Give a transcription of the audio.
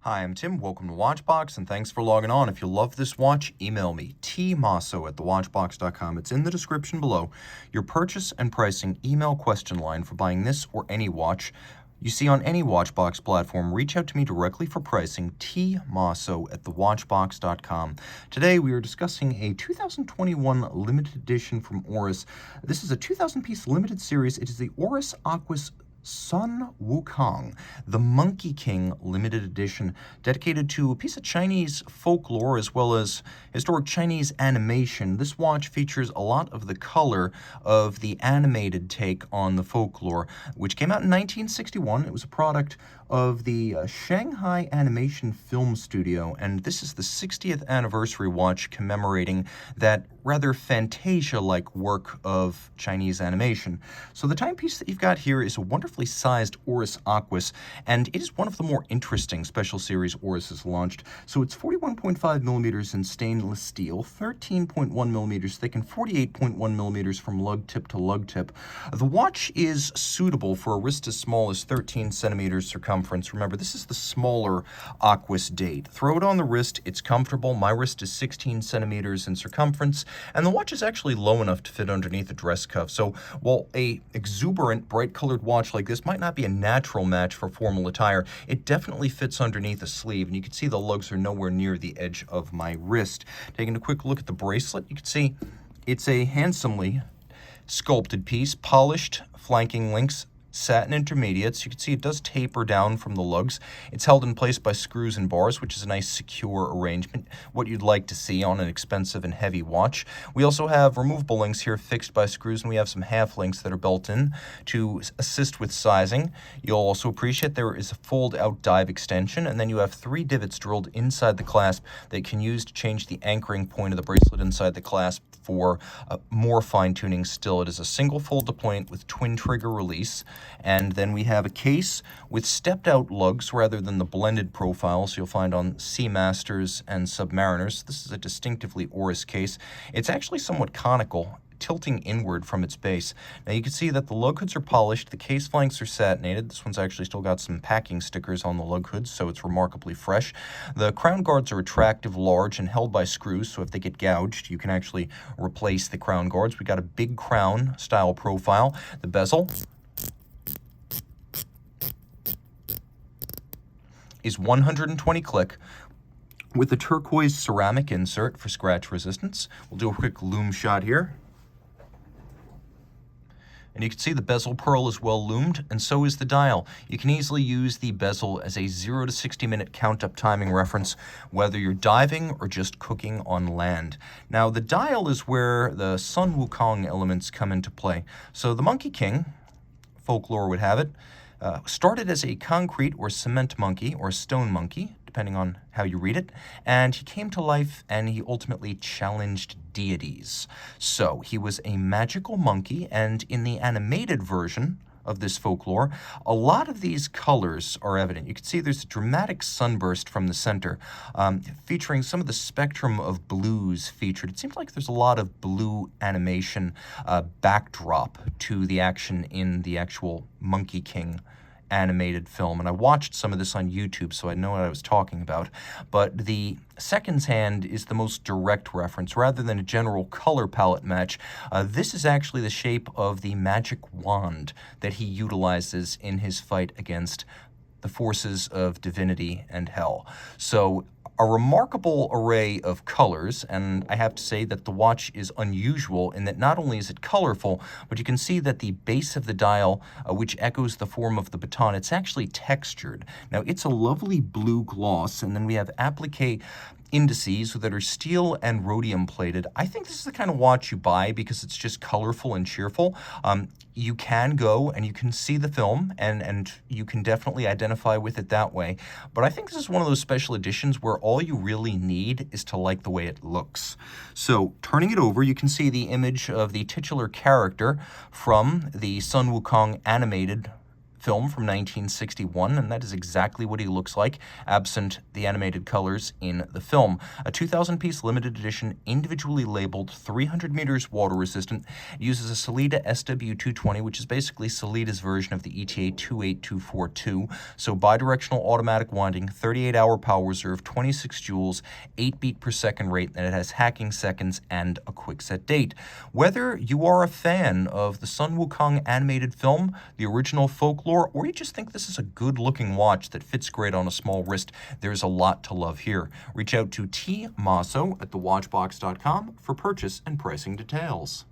Hi, I'm Tim. Welcome to Watchbox, and thanks for logging on. If you love this watch, email me, tmosso@thewatchbox.com. It's in the description below. Your purchase and pricing email question line for buying this or any watch you see on any Watchbox platform. Reach out to me directly for pricing, tmosso@thewatchbox.com. Today, we are discussing a 2021 limited edition from Oris. This is a 2,000-piece limited series. It is the Oris Aquis Sun Wukong, the Monkey King limited edition, dedicated to a piece of Chinese folklore as well as historic Chinese animation. This watch features a lot of the color of the animated take on the folklore, which came out in 1961. It was a product of the Shanghai Animation Film Studio, and this is the 60th anniversary watch commemorating that rather Fantasia-like work of Chinese animation. So the timepiece that you've got here is a wonderfully sized Oris Aquis, and it is one of the more interesting special series Oris has launched. So it's 41.5 millimeters in stainless steel, 13.1 millimeters thick, and 48.1 millimeters from lug tip to lug tip. The watch is suitable for a wrist as small as 13 centimeters circumference. Remember, this is the smaller Aquis date. Throw it on the wrist, it's comfortable. My wrist is 16 centimeters in circumference, and the watch is actually low enough to fit underneath a dress cuff. So while a exuberant, bright-colored watch like this might not be a natural match for formal attire, it definitely fits underneath a sleeve, and you can see the lugs are nowhere near the edge of my wrist. Taking a quick look at the bracelet, you can see it's a handsomely sculpted piece, polished flanking links, satin intermediates. You can see it does taper down from the lugs. It's held in place by screws and bars, which is a nice secure arrangement, what you'd like to see on an expensive and heavy watch. We also have removable links here fixed by screws, and we have some half links that are built in to assist with sizing. You'll also appreciate there is a fold-out dive extension, and then you have 3 divots drilled inside the clasp that you can use to change the anchoring point of the bracelet inside the clasp for more fine-tuning still. It is a single fold to point with twin trigger release. And then we have a case with stepped-out lugs rather than the blended profiles you'll find on Seamasters and Submariners. This is a distinctively Oris case. It's actually somewhat conical, tilting inward from its base. Now you can see that the lug hoods are polished, the case flanks are satinated. This one's actually still got some packing stickers on the lug hoods, so it's remarkably fresh. The crown guards are attractive, large, and held by screws, so if they get gouged, you can actually replace the crown guards. We got a big crown style profile. The bezel is 120 click with a turquoise ceramic insert for scratch resistance. We'll do a quick loom shot here. And you can see the bezel pearl is well loomed, and so is the dial. You can easily use the bezel as a 0 to 60 minute count-up timing reference, whether you're diving or just cooking on land. Now, the dial is where the Sun Wukong elements come into play. So the Monkey King, folklore would have it, started as a concrete or cement monkey or stone monkey, depending on how you read it, and he came to life and he ultimately challenged deities. So he was a magical monkey, and in the animated version of this folklore, a lot of these colors are evident. You can see there's a dramatic sunburst from the center, featuring some of the spectrum of blues featured. It seems like there's a lot of blue animation backdrop to the action in the actual Monkey King animated film, and I watched some of this on YouTube, so I know what I was talking about. But the seconds hand is the most direct reference. Rather than a general color palette match, this is actually the shape of the magic wand that he utilizes in his fight against the forces of divinity and hell. So a remarkable array of colors, and I have to say that the watch is unusual in that not only is it colorful, but you can see that the base of the dial, which echoes the form of the baton, it's actually textured. Now, it's a lovely blue gloss, and then we have applique indices that are steel and rhodium plated. I think this is the kind of watch you buy because it's just colorful and cheerful. You can go and you can see the film, and you can definitely identify with it that way. But I think this is one of those special editions where all you really need is to like the way it looks. So turning it over, you can see the image of the titular character from the Sun Wukong animated film from 1961, and that is exactly what he looks like, absent the animated colors in the film. A 2,000-piece limited edition, individually labeled, 300 meters water resistant, uses a Sellita SW220, which is basically Sellita's version of the ETA 28242. So bidirectional automatic winding, 38-hour power reserve, 26 joules, 8 beat per second rate, and it has hacking seconds and a quick set date. Whether you are a fan of the Sun Wukong animated film, the original folklore, or you just think this is a good-looking watch that fits great on a small wrist, there's a lot to love here. Reach out to Team Mosso at thewatchbox.com for purchase and pricing details.